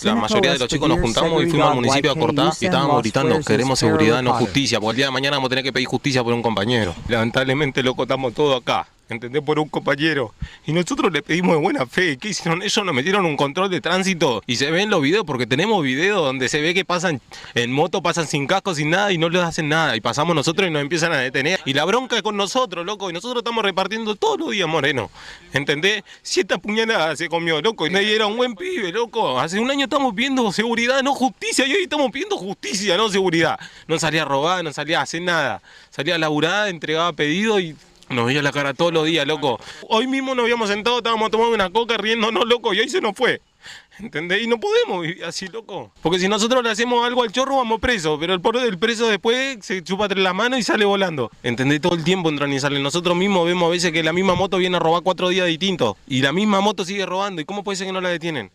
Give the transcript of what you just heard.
La mayoría de los chicos nos juntamos y fuimos al municipio a cortar y estábamos gritando, queremos seguridad, no justicia, porque el día de mañana vamos a tener que pedir justicia por un compañero. Lamentablemente, loco, estamos todos acá, ¿entendés? Por un compañero. Y nosotros le pedimos de buena fe. ¿Qué hicieron? Ellos nos metieron un control de tránsito y se ven los videos, porque tenemos videos donde se ve que pasan en moto, pasan sin casco, sin nada y no les hacen nada. Y pasamos nosotros y nos empiezan a detener. Y la bronca es con nosotros, loco, y nosotros estamos repartiendo todos los días, Moreno. ¿Entendés? 7 puñaladas se comió, loco, y era un buen pibe, loco. Hace un año estamos pidiendo seguridad, no justicia, y hoy estamos pidiendo justicia, no seguridad. No salía a robar, no salía a hacer nada. Salía a laburar, entregaba pedido y nos veía la cara todos los días, loco. Hoy mismo nos habíamos sentado, estábamos tomando una coca riéndonos, loco, y hoy se nos fue. ¿Entendés? Y no podemos vivir así, loco. Porque si nosotros le hacemos algo al chorro, vamos presos. Pero el pobre del preso después se chupa entre las manos y sale volando. ¿Entendés? Todo el tiempo entran y salen. Nosotros mismos vemos a veces que la misma moto viene a robar 4 días distintos. Y la misma moto sigue robando. ¿Y cómo puede ser que no la detienen?